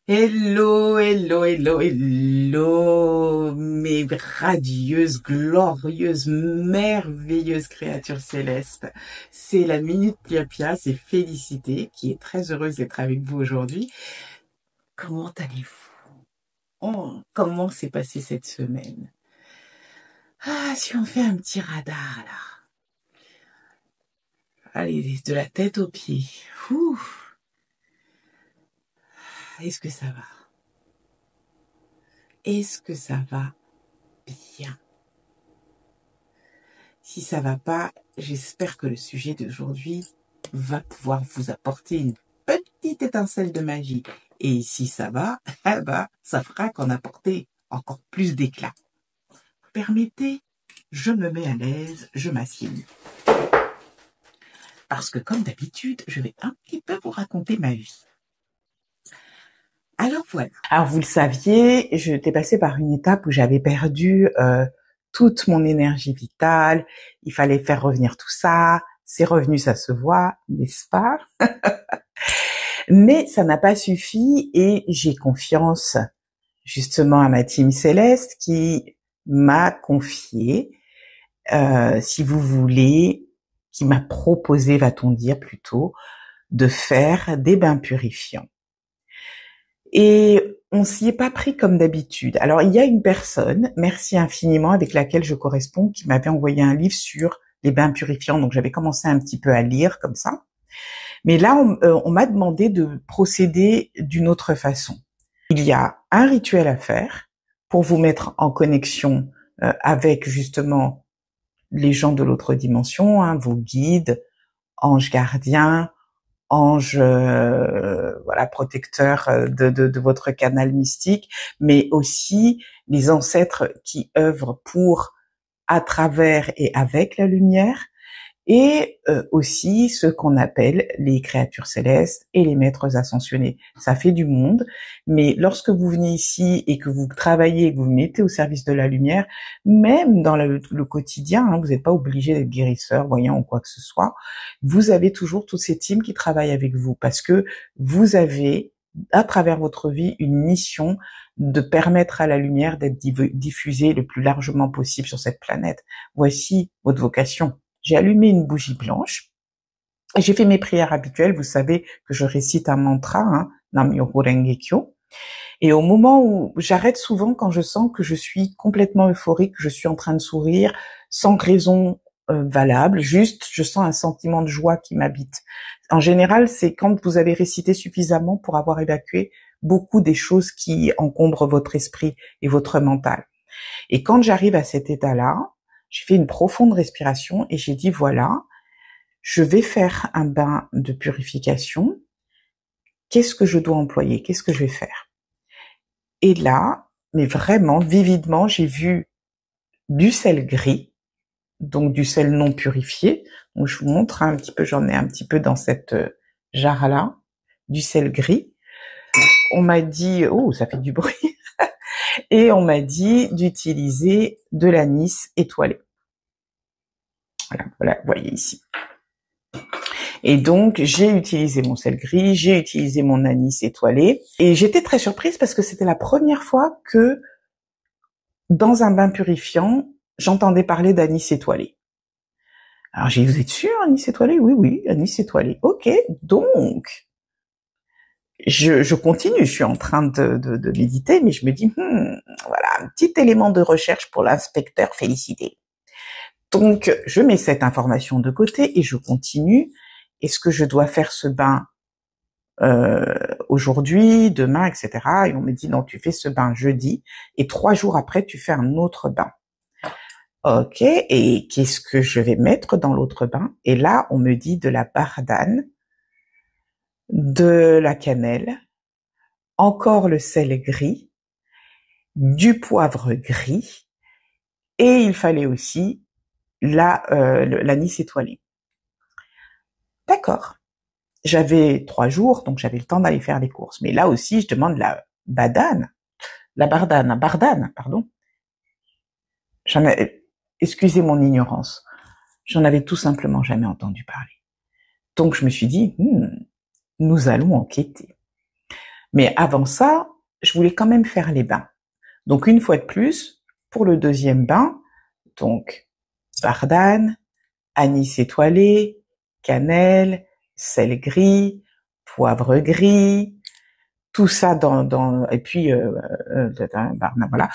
Hello, hello, hello, hello, mes radieuses, glorieuses, merveilleuses créatures célestes. C'est la Minute Pia Pia, c'est Félicité qui est très heureuse d'être avec vous aujourd'hui. Comment allez-vous? Comment s'est passée cette semaine? Ah, si on fait un petit radar là. Allez, de la tête aux pieds. Ouh, est-ce que ça va? Est-ce que ça va bien? Si ça va pas, j'espère que le sujet d'aujourd'hui va pouvoir vous apporter une petite étincelle de magie. Et si ça va, eh ben, ça fera qu'en apporter encore plus d'éclat. Vous permettez, je me mets à l'aise, je m'assieds. Parce que comme d'habitude, je vais un petit peu vous raconter ma vie. Alors voilà. Alors vous le saviez, j'étais passée par une étape où j'avais perdu toute mon énergie vitale. Il fallait faire revenir tout ça. C'est revenu, ça se voit, n'est-ce pas? Mais ça n'a pas suffi et j'ai confiance justement à ma team céleste qui m'a confié, si vous voulez, qui m'a proposé, va-t-on dire plutôt, de faire des bains purifiants. Et on s'y est pas pris comme d'habitude. Alors, il y a une personne, merci infiniment, avec laquelle je corresponds, qui m'avait envoyé un livre sur les bains purifiants. Donc, j'avais commencé un petit peu à lire comme ça. Mais là, on m'a demandé de procéder d'une autre façon. Il y a un rituel à faire pour vous mettre en connexion avec justement les gens de l'autre dimension, hein, vos guides, anges gardiens, ange voilà protecteur de votre canal mystique, mais aussi les ancêtres qui œuvrent pour, à travers et avec la lumière, et aussi ce qu'on appelle les créatures célestes et les maîtres ascensionnés. Ça fait du monde, mais lorsque vous venez ici et que vous travaillez, que vous vous mettez au service de la lumière, même dans le quotidien, hein, vous n'êtes pas obligé d'être guérisseur, voyant ou quoi que ce soit, vous avez toujours toutes ces teams qui travaillent avec vous parce que vous avez, à travers votre vie, une mission de permettre à la lumière d'être diffusée le plus largement possible sur cette planète. Voici votre vocation. J'ai allumé une bougie blanche et j'ai fait mes prières habituelles. Vous savez que je récite un mantra, hein, Nam-myoho Renge Kyo. Et au moment où j'arrête souvent quand je sens que je suis complètement euphorique, que je suis en train de sourire, sans raison valable, juste je sens un sentiment de joie qui m'habite. En général, c'est quand vous avez récité suffisamment pour avoir évacué beaucoup des choses qui encombrent votre esprit et votre mental. Et quand j'arrive à cet état-là, j'ai fait une profonde respiration et j'ai dit voilà, je vais faire un bain de purification. Qu'est-ce que je dois employer? Qu'est-ce que je vais faire? Et là, mais vraiment, vividement, j'ai vu du sel gris, donc du sel non purifié. Donc je vous montre un petit peu, j'en ai un petit peu dans cette jarre-là, du sel gris. On m'a dit, oh, ça fait du bruit, et on m'a dit d'utiliser de l'anis étoilé. Voilà, vous voyez ici. Et donc, j'ai utilisé mon sel gris, j'ai utilisé mon anis étoilé. Et j'étais très surprise parce que c'était la première fois que, dans un bain purifiant, j'entendais parler d'anis étoilé. Alors, j'ai dit, vous êtes sûr, anis étoilé? Oui, oui, anis étoilé. Ok, donc, je continue, je suis en train de méditer, mais je me dis, voilà, un petit élément de recherche pour l'inspecteur Félicité. Donc, je mets cette information de côté et je continue. Est-ce que je dois faire ce bain aujourd'hui, demain, etc. Et on me dit non, tu fais ce bain jeudi et 3 jours après, tu fais un autre bain. Ok, et qu'est-ce que je vais mettre dans l'autre bain? Et là, on me dit de la bardane, de la cannelle, encore le sel gris, du poivre gris, et il fallait aussi l'anis étoilé. D'accord. J'avais 3 jours, donc j'avais le temps d'aller faire les courses. Mais là aussi, je demande la bardane, pardon. Excusez mon ignorance. J'en avais tout simplement jamais entendu parler. Donc je me suis dit, nous allons enquêter. Mais avant ça, je voulais quand même faire les bains. Donc une fois de plus, pour le deuxième bain, donc bardane, anis étoilé, cannelle, sel gris, poivre gris, tout ça et puis voilà.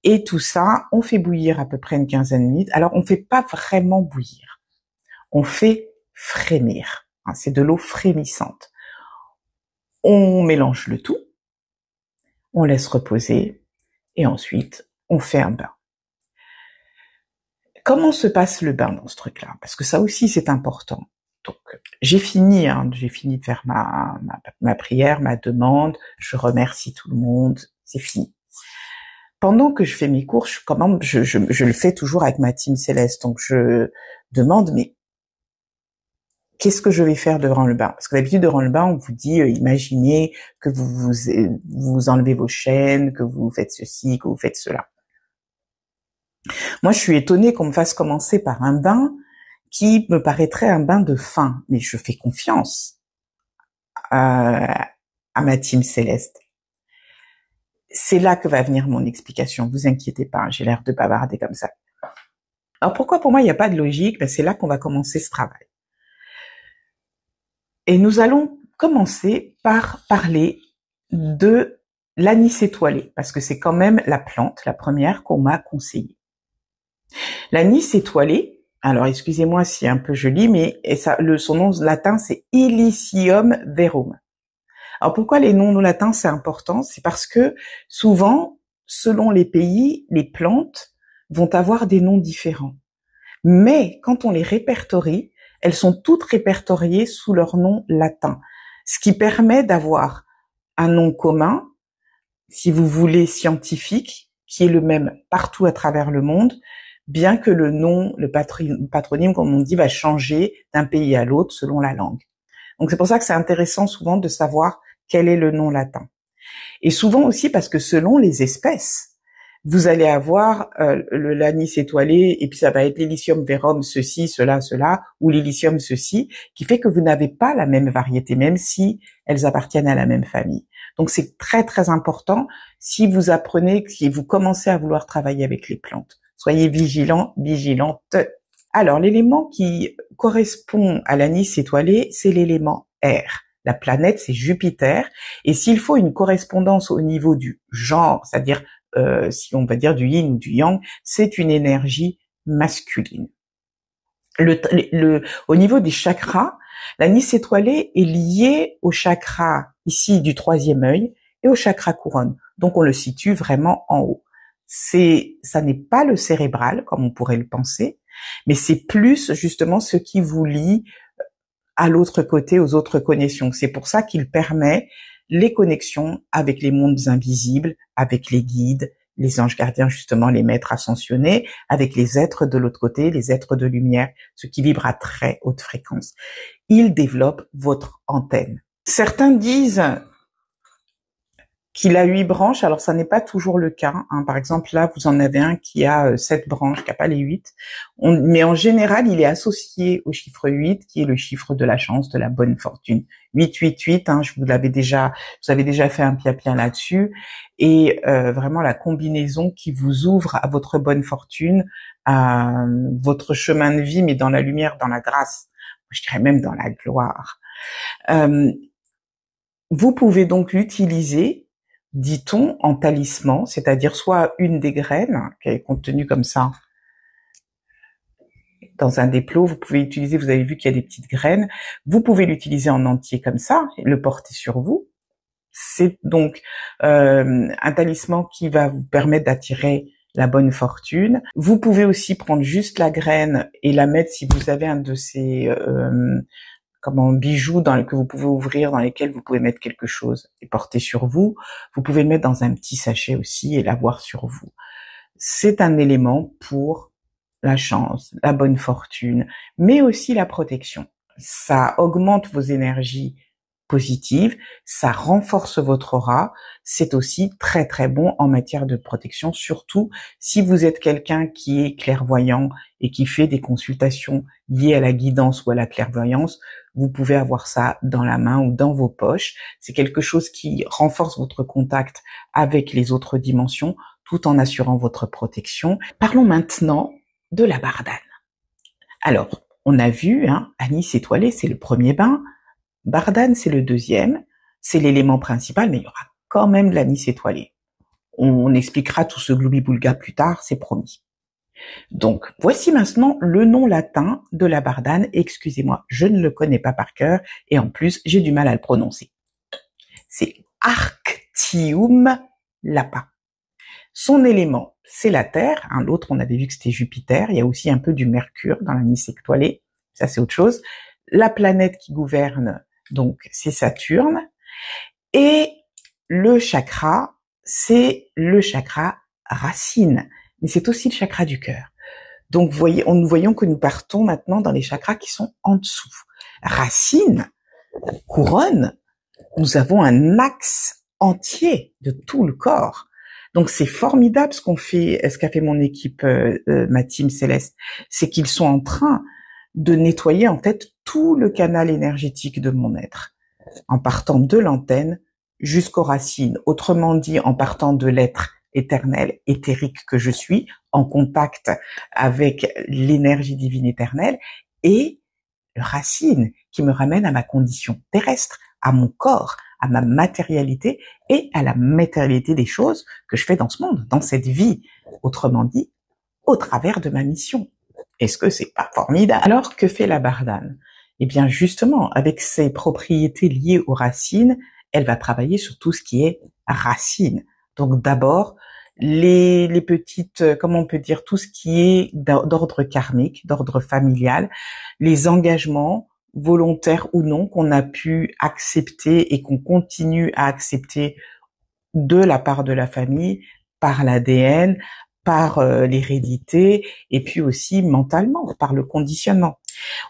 Et tout ça, on fait bouillir à peu près une quinzaine de minutes. Alors on fait pas vraiment bouillir, on fait frémir. C'est de l'eau frémissante. On mélange le tout, on laisse reposer et ensuite on fait un bain. Comment se passe le bain dans ce truc-là? Parce que ça aussi c'est important. Donc j'ai fini de faire ma prière, ma demande, je remercie tout le monde, c'est fini. Pendant que je fais mes cours, je le fais toujours avec ma team céleste. Donc je demande, mais qu'est-ce que je vais faire devant le bain? Parce que d'habitude, devant le bain, on vous dit, imaginez que vous enlevez vos chaînes, que vous faites ceci, que vous faites cela. Moi, je suis étonnée qu'on me fasse commencer par un bain qui me paraîtrait un bain de faim, mais je fais confiance à ma team céleste. C'est là que va venir mon explication. Vous inquiétez pas, j'ai l'air de bavarder comme ça. Alors pourquoi pour moi il n'y a pas de logique? Ben, c'est là qu'on va commencer ce travail. Et nous allons commencer par parler de l'anis étoilé, parce que c'est quand même la plante, la première qu'on m'a conseillée. L'anis étoilé, alors excusez-moi si c'est un peu joli, mais son nom latin c'est Illicium verum. Alors pourquoi les noms latins c'est important? C'est parce que souvent, selon les pays, les plantes vont avoir des noms différents. Mais quand on les répertorie, elles sont toutes répertoriées sous leur nom latin, ce qui permet d'avoir un nom commun, si vous voulez scientifique, qui est le même partout à travers le monde, bien que le nom, le patronyme, comme on dit, va changer d'un pays à l'autre selon la langue. Donc c'est pour ça que c'est intéressant souvent de savoir quel est le nom latin. Et souvent aussi parce que selon les espèces, vous allez avoir l'anis étoilé et puis ça va être l'Illicium verum ceci, cela, ou l'Illicium ceci, qui fait que vous n'avez pas la même variété, même si elles appartiennent à la même famille. Donc c'est très très important si vous apprenez, si vous commencez à vouloir travailler avec les plantes. Soyez vigilants, vigilantes. Alors l'élément qui correspond à l'anis étoilé, c'est l'élément air. La planète, c'est Jupiter. Et s'il faut une correspondance au niveau du genre, c'est-à-dire si on va dire du yin ou du yang, c'est une énergie masculine. Au niveau des chakras, l'anis étoilé est lié au chakra ici du troisième œil et au chakra couronne. Donc on le situe vraiment en haut. Ça n'est pas le cérébral comme on pourrait le penser, mais c'est plus justement ce qui vous lie à l'autre côté, aux autres connexions. C'est pour ça qu'il permet les connexions avec les mondes invisibles, avec les guides, les anges gardiens, justement, les maîtres ascensionnés, avec les êtres de l'autre côté, les êtres de lumière, ce qui vibre à très haute fréquence. Ils développent votre antenne. Certains disent qu'il a 8 branches, alors ça n'est pas toujours le cas. Par exemple, là, vous en avez un qui a 7 branches, qui n'a pas les 8. Mais en général, il est associé au chiffre 8, qui est le chiffre de la chance, de la bonne fortune. 888, vous avez déjà fait un pia-pia là-dessus. Et vraiment la combinaison qui vous ouvre à votre bonne fortune, à votre chemin de vie, mais dans la lumière, dans la grâce. Je dirais même dans la gloire. Vous pouvez donc l'utiliser, dit-on, en talisman, c'est-à-dire soit une des graines qui est contenue comme ça dans un dépôt, vous pouvez utiliser, vous avez vu qu'il y a des petites graines, vous pouvez l'utiliser en entier comme ça, et le porter sur vous. C'est donc un talisman qui va vous permettre d'attirer la bonne fortune. Vous pouvez aussi prendre juste la graine et la mettre, si vous avez un de ces bijoux que vous pouvez ouvrir, dans lesquels vous pouvez mettre quelque chose et porter sur vous. Vous pouvez le mettre dans un petit sachet aussi et l'avoir sur vous. C'est un élément pour la chance, la bonne fortune, mais aussi la protection. Ça augmente vos énergies positive, ça renforce votre aura, c'est aussi très très bon en matière de protection, surtout si vous êtes quelqu'un qui est clairvoyant et qui fait des consultations liées à la guidance ou à la clairvoyance, vous pouvez avoir ça dans la main ou dans vos poches. C'est quelque chose qui renforce votre contact avec les autres dimensions tout en assurant votre protection. Parlons maintenant de la bardane. Alors, on a vu, anis étoilé, c'est le premier bain. Bardane, c'est le deuxième, c'est l'élément principal, mais il y aura quand même de l'anis étoilé. On expliquera tout ce gloubi-boulga plus tard, c'est promis. Donc, voici maintenant le nom latin de la bardane. Excusez-moi, je ne le connais pas par cœur, et en plus, j'ai du mal à le prononcer. C'est Arctium lapa. Son élément, c'est la Terre. L'autre, on avait vu que c'était Jupiter. Il y a aussi un peu du Mercure dans l'anis étoilé. Ça, c'est autre chose. La planète qui gouverne, donc, c'est Saturne. Et le chakra, c'est le chakra racine. Mais c'est aussi le chakra du cœur. Donc, nous voyons que nous partons maintenant dans les chakras qui sont en dessous. Racine, couronne, nous avons un axe entier de tout le corps. Donc, c'est formidable ce qu'a fait mon équipe, ma team Céleste. C'est qu'ils sont en train de nettoyer en fait tout le canal énergétique de mon être, en partant de l'antenne jusqu'aux racines. Autrement dit, en partant de l'être éternel, éthérique que je suis, en contact avec l'énergie divine éternelle, et le racine qui me ramène à ma condition terrestre, à mon corps, à ma matérialité et à la matérialité des choses que je fais dans ce monde, dans cette vie. Autrement dit, au travers de ma mission. Est-ce que c'est pas formidable? Alors, que fait la bardane? Eh bien, justement, avec ses propriétés liées aux racines, elle va travailler sur tout ce qui est racines. Donc, d'abord, les petites, comment on peut dire, tout ce qui est d'ordre karmique, d'ordre familial, les engagements, volontaires ou non, qu'on a pu accepter et qu'on continue à accepter de la part de la famille, par l'ADN, par l'hérédité, et puis aussi mentalement, par le conditionnement.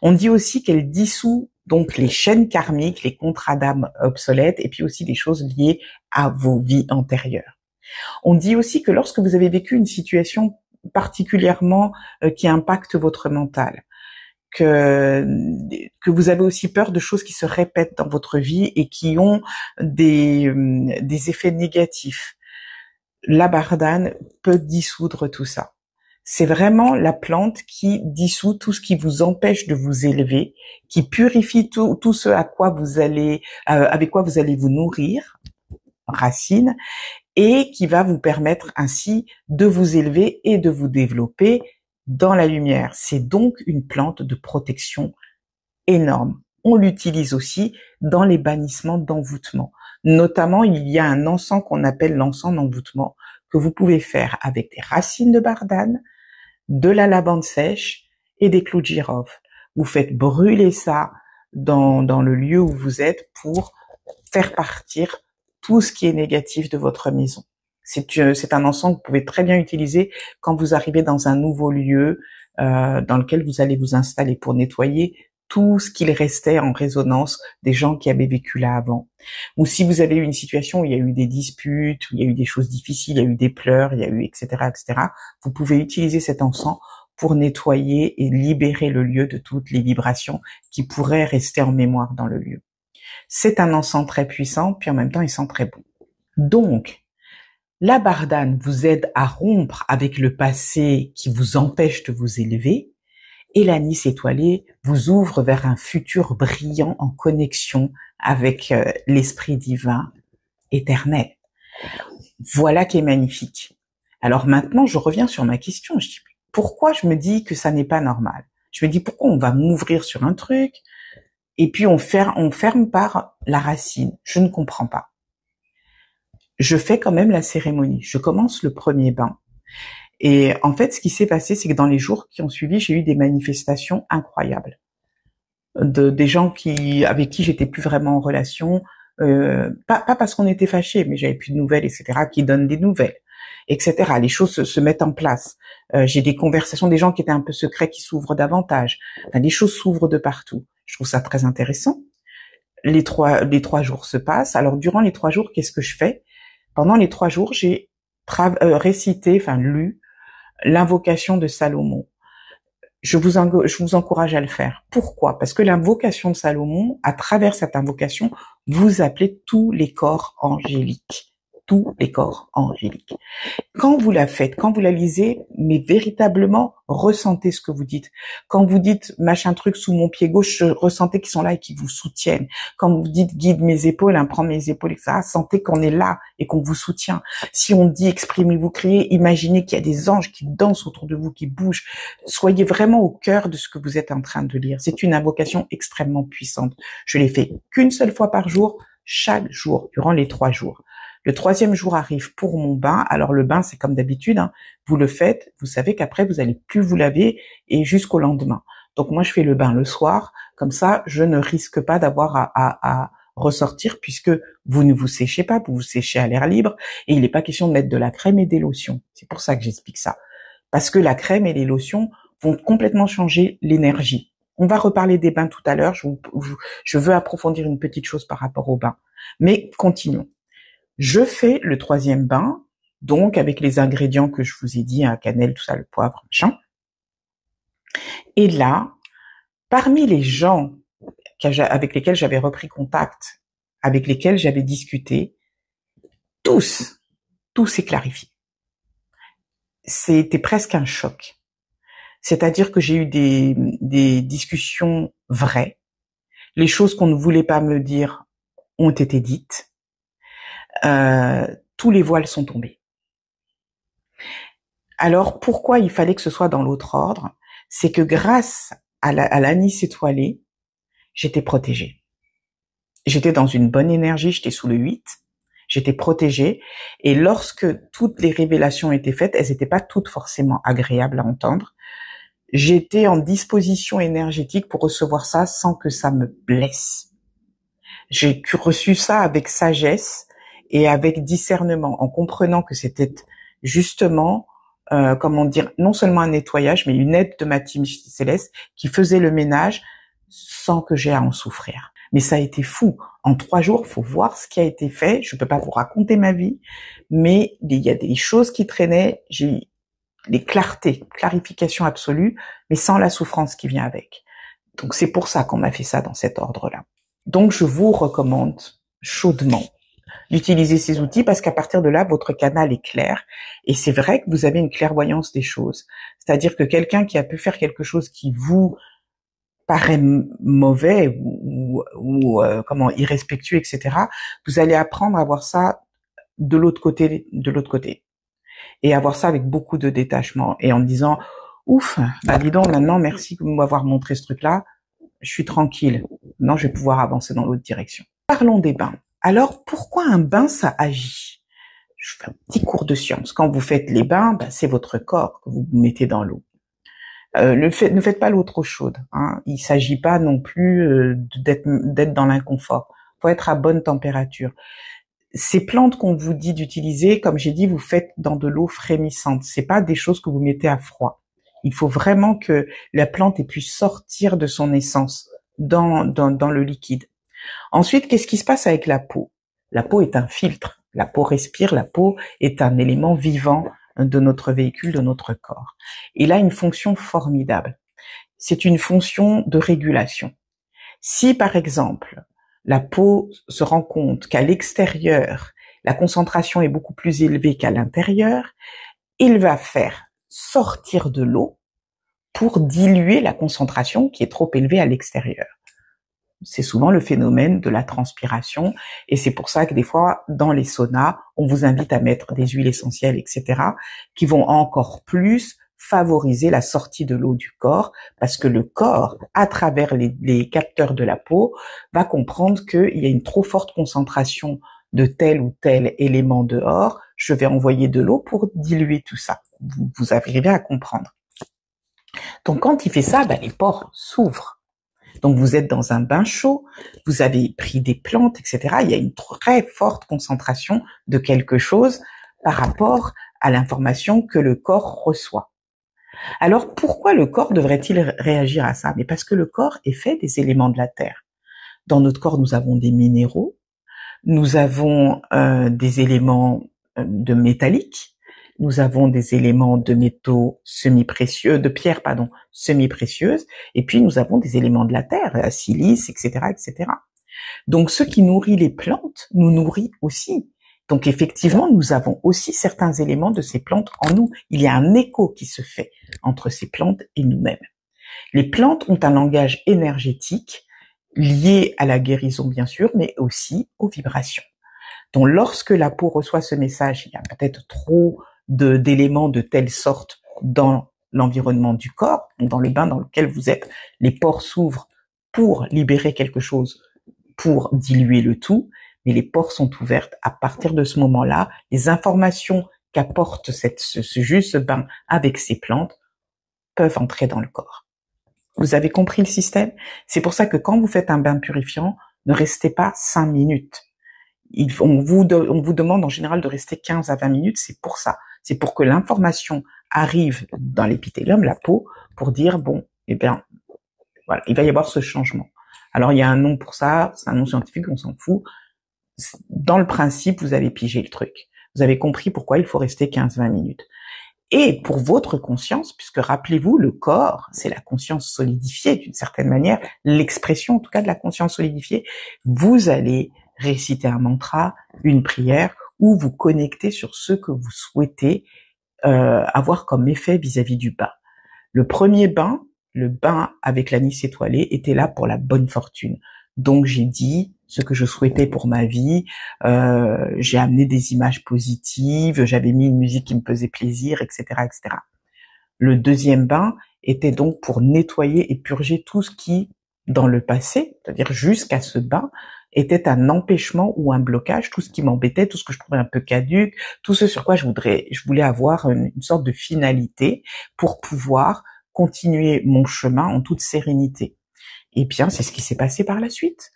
On dit aussi qu'elle dissout donc les chaînes karmiques, les contrats d'âme obsolètes, et puis aussi des choses liées à vos vies antérieures. On dit aussi que lorsque vous avez vécu une situation particulièrement qui impacte votre mental, que vous avez aussi peur de choses qui se répètent dans votre vie et qui ont des effets négatifs, la bardane peut dissoudre tout ça. C'est vraiment la plante qui dissout tout ce qui vous empêche de vous élever, qui purifie tout ce à quoi vous allez, avec quoi vous allez vous nourrir, racine, et qui va vous permettre ainsi de vous élever et de vous développer dans la lumière. C'est donc une plante de protection énorme. On l'utilise aussi dans les bannissements d'envoûtement. Notamment, il y a un encens qu'on appelle l'encens d'envoûtement que vous pouvez faire avec des racines de bardane, de la lavande sèche et des clous de girofle. Vous faites brûler ça dans le lieu où vous êtes pour faire partir tout ce qui est négatif de votre maison. C'est un encens que vous pouvez très bien utiliser quand vous arrivez dans un nouveau lieu dans lequel vous allez vous installer pour nettoyer tout ce qu'il restait en résonance des gens qui avaient vécu là avant. Ou si vous avez eu une situation où il y a eu des disputes, où il y a eu des choses difficiles, il y a eu des pleurs, il y a eu etc., vous pouvez utiliser cet encens pour nettoyer et libérer le lieu de toutes les vibrations qui pourraient rester en mémoire dans le lieu. C'est un encens très puissant, puis en même temps, il sent très bon. Donc, la bardane vous aide à rompre avec le passé qui vous empêche de vous élever, et l'anis étoilé vous ouvre vers un futur brillant en connexion avec l'esprit divin éternel. Voilà qui est magnifique. Alors maintenant, je reviens sur ma question. Je dis, pourquoi je me dis que ça n'est pas normal? Je me dis, pourquoi on va m'ouvrir sur un truc et puis on ferme par la racine? Je ne comprends pas. Je fais quand même la cérémonie. Je commence le premier bain. Et en fait, ce qui s'est passé, c'est que dans les jours qui ont suivi, j'ai eu des manifestations incroyables. Des gens avec qui j'étais plus vraiment en relation, pas parce qu'on était fâchés, mais j'avais plus de nouvelles, etc., qui donnent des nouvelles, etc. Les choses se mettent en place. J'ai des conversations, des gens qui étaient un peu secrets qui s'ouvrent davantage. Enfin, les choses s'ouvrent de partout. Je trouve ça très intéressant. Les trois jours se passent. Alors, durant les 3 jours, qu'est-ce que je fais? Pendant les 3 jours, j'ai récité, enfin lu, l'invocation de Salomon. Je vous encourage à le faire. Pourquoi? Parce que l'invocation de Salomon, à travers cette invocation, vous appelez tous les corps angéliques. Tous les corps angéliques. Quand vous la faites, quand vous la lisez, mais véritablement, ressentez ce que vous dites. Quand vous dites machin truc sous mon pied gauche, ressentez qu'ils sont là et qu'ils vous soutiennent. Quand vous dites guide mes épaules, prends mes épaules, etc., sentez qu'on est là et qu'on vous soutient. Si on dit exprimez-vous, criez, imaginez qu'il y a des anges qui dansent autour de vous, qui bougent. Soyez vraiment au cœur de ce que vous êtes en train de lire. C'est une invocation extrêmement puissante. Je l'ai fait qu'une seule fois par jour, chaque jour, durant les 3 jours. Le 3e jour arrive pour mon bain. Alors le bain, c'est comme d'habitude, vous le faites, vous savez qu'après, vous allez plus vous laver et jusqu'au lendemain. Donc moi, je fais le bain le soir, comme ça, je ne risque pas d'avoir à ressortir puisque vous ne vous séchez pas, vous vous séchez à l'air libre et il n'est pas question de mettre de la crème et des lotions. C'est pour ça que j'explique ça. Parce que la crème et les lotions vont complètement changer l'énergie. On va reparler des bains tout à l'heure, je veux approfondir une petite chose par rapport au bain. Mais continuons. Je fais le 3e bain, donc avec les ingrédients que je vous ai dit, cannelle, tout ça, le poivre, machin. Et là, parmi les gens avec lesquels j'avais repris contact, avec lesquels j'avais discuté, tout s'est clarifié. C'était presque un choc. C'est-à-dire que j'ai eu des discussions vraies. Les choses qu'on ne voulait pas me dire ont été dites. Tous les voiles sont tombés. Alors, pourquoi il fallait que ce soit dans l'autre ordre? C'est que grâce à l'anis étoilé, j'étais protégée. J'étais dans une bonne énergie, j'étais sous le 8, j'étais protégée, et lorsque toutes les révélations étaient faites, elles n'étaient pas toutes forcément agréables à entendre, j'étais en disposition énergétique pour recevoir ça sans que ça me blesse. J'ai reçu ça avec sagesse et avec discernement, en comprenant que c'était justement, non seulement un nettoyage, mais une aide de ma team céleste qui faisait le ménage sans que j'ai à en souffrir. Mais ça a été fou. En 3 jours, faut voir ce qui a été fait. Je peux pas vous raconter ma vie, mais il y a des choses qui traînaient. J'ai les clarification absolue, mais sans la souffrance qui vient avec. Donc c'est pour ça qu'on m'a fait ça dans cet ordre-là. Donc je vous recommande chaudement d'utiliser ces outils parce qu'à partir de là, votre canal est clair. Et c'est vrai que vous avez une clairvoyance des choses. C'est-à-dire que quelqu'un qui a pu faire quelque chose qui vous paraît mauvais ou irrespectueux, etc., vous allez apprendre à voir ça de l'autre côté, et avoir ça avec beaucoup de détachement et en disant ouf, dis donc maintenant merci de m'avoir montré ce truc-là, je suis tranquille, maintenant je vais pouvoir avancer dans l'autre direction. Parlons des bains. Alors pourquoi un bain ça agit? Je fais un petit cours de science. Quand vous faites les bains, c'est votre corps que vous mettez dans l'eau. Ne faites pas l'eau trop chaude. Il s'agit pas non plus d'être dans l'inconfort. Faut être à bonne température. Ces plantes qu'on vous dit d'utiliser, comme j'ai dit, vous faites dans de l'eau frémissante. C'est pas des choses que vous mettez à froid. Il faut vraiment que la plante puisse sortir de son essence dans le liquide. Ensuite, qu'est-ce qui se passe avec la peau? La peau est un filtre. La peau respire. La peau est un élément vivant de notre véhicule, de notre corps. Il a une fonction formidable. C'est une fonction de régulation. Si, par exemple, la peau se rend compte qu'à l'extérieur, la concentration est beaucoup plus élevée qu'à l'intérieur, il va faire sortir de l'eau pour diluer la concentration qui est trop élevée à l'extérieur. C'est souvent le phénomène de la transpiration et c'est pour ça que des fois, dans les saunas, on vous invite à mettre des huiles essentielles, etc., qui vont encore plus favoriser la sortie de l'eau du corps parce que le corps, à travers les capteurs de la peau, va comprendre qu'il y a une trop forte concentration de tel ou tel élément dehors. Je vais envoyer de l'eau pour diluer tout ça. Vous arrivez à comprendre. Donc, quand il fait ça, les pores s'ouvrent. Donc, vous êtes dans un bain chaud, vous avez pris des plantes, etc. Il y a une très forte concentration de quelque chose par rapport à l'information que le corps reçoit. Alors, pourquoi le corps devrait-il réagir à ça? Mais parce que le corps est fait des éléments de la terre. Dans notre corps, nous avons des minéraux, nous avons des éléments de métalliques, nous avons des éléments de métaux semi-précieux, de pierres, pardon, semi-précieuses, et puis nous avons des éléments de la terre, silice, etc., etc. Donc, ce qui nourrit les plantes nous nourrit aussi. Donc, effectivement, nous avons aussi certains éléments de ces plantes en nous. Il y a un écho qui se fait entre ces plantes et nous-mêmes. Les plantes ont un langage énergétique lié à la guérison, bien sûr, mais aussi aux vibrations. Donc, lorsque la peau reçoit ce message, il y a peut-être trop d'éléments de telle sorte dans l'environnement du corps, dans le bain dans lequel vous êtes, les pores s'ouvrent pour libérer quelque chose, pour diluer le tout, mais les pores sont ouvertes. À partir de ce moment-là, les informations qu'apporte ce bain avec ces plantes peuvent entrer dans le corps. Vous avez compris le système? C'est pour ça que quand vous faites un bain purifiant, ne restez pas 5 minutes. On vous demande en général de rester 15 à 20 minutes, c'est pour ça. C'est pour que l'information arrive dans l'épithélium, la peau, pour dire, bon, eh bien, voilà, il va y avoir ce changement. Alors, il y a un nom pour ça, c'est un nom scientifique, on s'en fout. Dans le principe, vous avez pigé le truc. Vous avez compris pourquoi il faut rester 15-20 minutes. Et pour votre conscience, puisque rappelez-vous, le corps, c'est la conscience solidifiée d'une certaine manière, l'expression en tout cas de la conscience solidifiée, vous allez réciter un mantra, une prière, ou vous connecter sur ce que vous souhaitez avoir comme effet vis-à-vis du bain. Le premier bain, le bain avec l'anis étoilé, était là pour la bonne fortune. Donc j'ai dit ce que je souhaitais pour ma vie, j'ai amené des images positives, j'avais mis une musique qui me faisait plaisir, etc., etc. Le deuxième bain était donc pour nettoyer et purger tout ce qui, dans le passé, c'est-à-dire jusqu'à ce bain, était un empêchement ou un blocage, tout ce qui m'embêtait, tout ce que je trouvais un peu caduque, tout ce sur quoi je voulais avoir une sorte de finalité pour pouvoir continuer mon chemin en toute sérénité. Et bien, c'est ce qui s'est passé par la suite.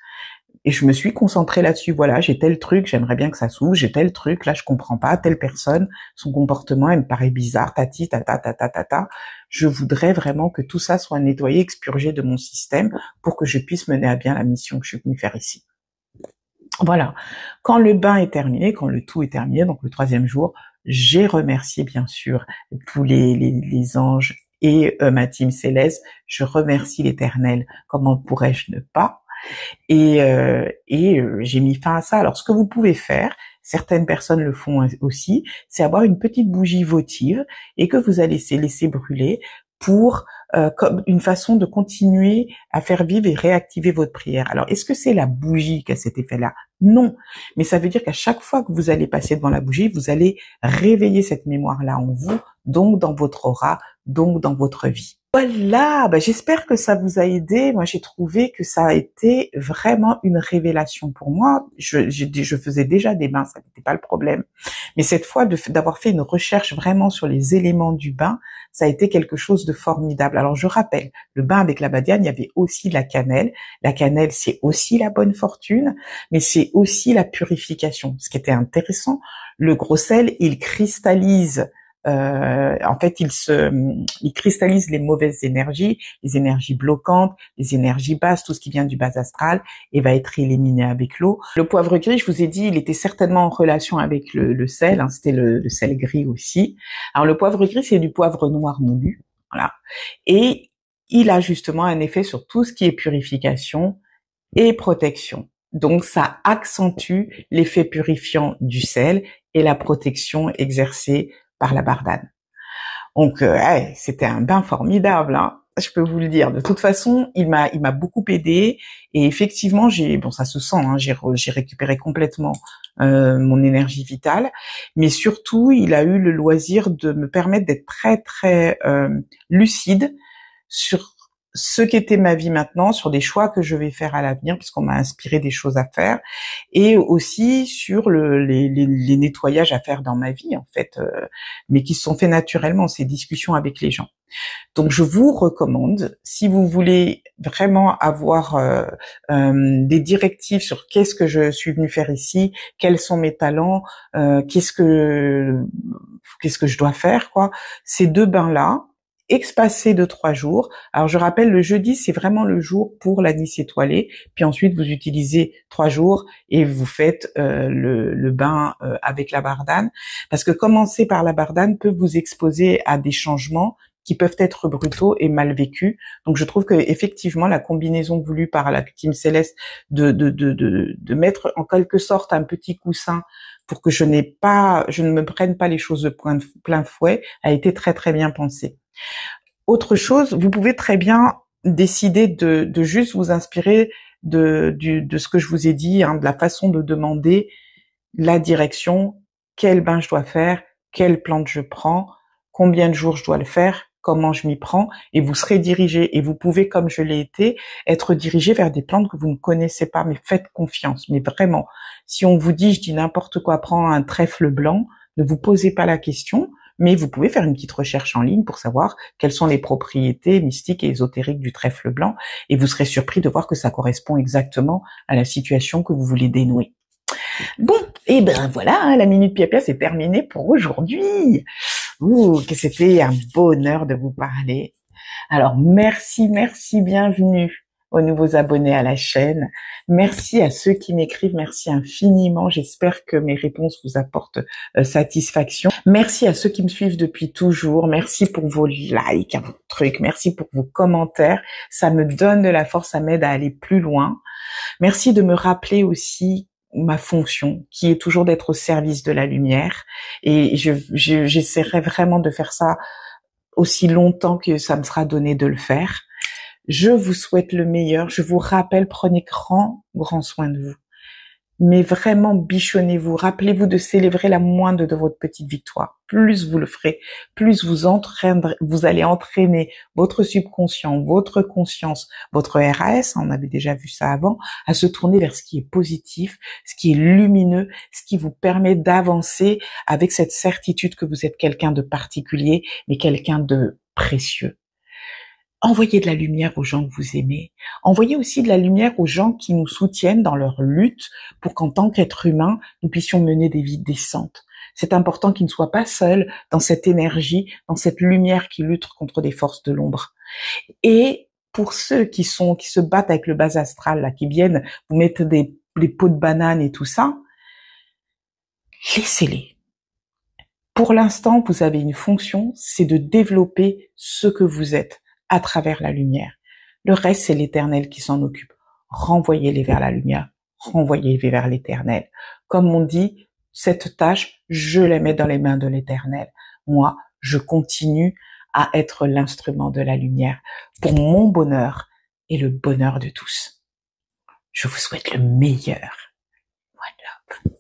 Et je me suis concentrée là-dessus. Voilà, j'ai tel truc, j'aimerais bien que ça s'ouvre. J'ai tel truc, là, je comprends pas. Telle personne, son comportement, elle me paraît bizarre. Tati, tata, tata, tata. Je voudrais vraiment que tout ça soit nettoyé, expurgé de mon système pour que je puisse mener à bien la mission que je suis venue faire ici. Voilà. Quand le bain est terminé, quand le tout est terminé, donc le 3e jour, j'ai remercié bien sûr tous les anges et ma team céleste. Je remercie l'Éternel. Comment pourrais-je ne pas? Et j'ai mis fin à ça. Alors, ce que vous pouvez faire, certaines personnes le font aussi, c'est avoir une petite bougie votive et que vous allez laisser brûler pour comme une façon de continuer à faire vivre et réactiver votre prière. Alors, est-ce que c'est la bougie qui a cet effet-là? Non, mais ça veut dire qu'à chaque fois que vous allez passer devant la bougie, vous allez réveiller cette mémoire-là en vous, donc dans votre aura, donc dans votre vie. Voilà, j'espère que ça vous a aidé. Moi, j'ai trouvé que ça a été vraiment une révélation pour moi. Je faisais déjà des bains, ça n'était pas le problème. Mais cette fois, d'avoir fait une recherche vraiment sur les éléments du bain, ça a été quelque chose de formidable. Alors, je rappelle, le bain avec la badiane, il y avait aussi la cannelle. La cannelle, c'est aussi la bonne fortune, mais c'est aussi la purification. Ce qui était intéressant, le gros sel, il cristallise en fait, il cristallise les mauvaises énergies, les énergies bloquantes, les énergies basses, tout ce qui vient du bas astral, et va être éliminé avec l'eau. Le poivre gris, je vous ai dit, il était certainement en relation avec le sel, hein, c'était le sel gris aussi. Alors le poivre gris, c'est du poivre noir moulu, voilà, et il a justement un effet sur tout ce qui est purification et protection. Donc ça accentue l'effet purifiant du sel et la protection exercée par la bardane. Donc c'était un bain formidable, hein, je peux vous le dire. De toute façon, il m'a beaucoup aidé et effectivement ça se sent, hein, j'ai récupéré complètement mon énergie vitale, mais surtout il a eu le loisir de me permettre d'être très très lucide sur ce qu'était ma vie maintenant, sur des choix que je vais faire à l'avenir, puisqu'on m'a inspiré des choses à faire, et aussi sur les nettoyages à faire dans ma vie, en fait, mais qui se sont faits naturellement, ces discussions avec les gens. Donc, je vous recommande, si vous voulez vraiment avoir des directives sur qu'est-ce que je suis venue faire ici, quels sont mes talents, qu'est-ce que je dois faire, quoi, ces 2 bains-là, espacé de 3 jours. Alors je rappelle, le jeudi, c'est vraiment le jour pour l'anis étoilé. Puis ensuite, vous utilisez 3 jours et vous faites le bain avec la bardane. Parce que commencer par la bardane peut vous exposer à des changements qui peuvent être brutaux et mal vécus. Donc je trouve que effectivement la combinaison voulue par la team Céleste de mettre en quelque sorte un petit coussin pour que je ne me prenne pas les choses de plein fouet a été très très bien pensée. Autre chose, vous pouvez très bien décider de juste vous inspirer de ce que je vous ai dit, hein, de la façon de demander la direction, quel bain je dois faire, quelle plante je prends, combien de jours je dois le faire, comment je m'y prends, et vous serez dirigé. Et vous pouvez, comme je l'ai été, être dirigé vers des plantes que vous ne connaissez pas, mais faites confiance. Mais vraiment, si on vous dit, je dis n'importe quoi, prends un trèfle blanc, ne vous posez pas la question, mais vous pouvez faire une petite recherche en ligne pour savoir quelles sont les propriétés mystiques et ésotériques du trèfle blanc, et vous serez surpris de voir que ça correspond exactement à la situation que vous voulez dénouer. Bon, et ben voilà, hein, la Minute Pia Pia, c'est terminé pour aujourd'hui. Que c'était un bonheur de vous parler. Alors merci, bienvenue aux nouveaux abonnés à la chaîne. Merci à ceux qui m'écrivent, merci infiniment. J'espère que mes réponses vous apportent satisfaction. Merci à ceux qui me suivent depuis toujours. Merci pour vos likes, vos trucs. Merci pour vos commentaires. Ça me donne de la force, ça m'aide à aller plus loin. Merci de me rappeler aussi ma fonction, qui est toujours d'être au service de la lumière. Et j'essaierai vraiment de faire ça aussi longtemps que ça me sera donné de le faire. Je vous souhaite le meilleur. Je vous rappelle, prenez grand soin de vous. Mais vraiment, bichonnez-vous. Rappelez-vous de célébrer la moindre de votre petite victoire. Plus vous le ferez, plus vous allez entraîner votre subconscient, votre conscience, votre RAS, on avait déjà vu ça avant, à se tourner vers ce qui est positif, ce qui est lumineux, ce qui vous permet d'avancer avec cette certitude que vous êtes quelqu'un de particulier, mais quelqu'un de précieux. Envoyez de la lumière aux gens que vous aimez. Envoyez aussi de la lumière aux gens qui nous soutiennent dans leur lutte pour qu'en tant qu'être humain, nous puissions mener des vies décentes. C'est important qu'ils ne soient pas seuls dans cette énergie, dans cette lumière qui lutte contre des forces de l'ombre. Et pour ceux qui se battent avec le bas astral, là, qui viennent vous mettre des pots de banane et tout ça, laissez-les. Pour l'instant, vous avez une fonction, c'est de développer ce que vous êtes à travers la lumière. Le reste, c'est l'Éternel qui s'en occupe. Renvoyez-les vers la lumière, renvoyez-les vers l'Éternel. Comme on dit, cette tâche, je la mets dans les mains de l'Éternel. Moi, je continue à être l'instrument de la lumière pour mon bonheur et le bonheur de tous. Je vous souhaite le meilleur. One love.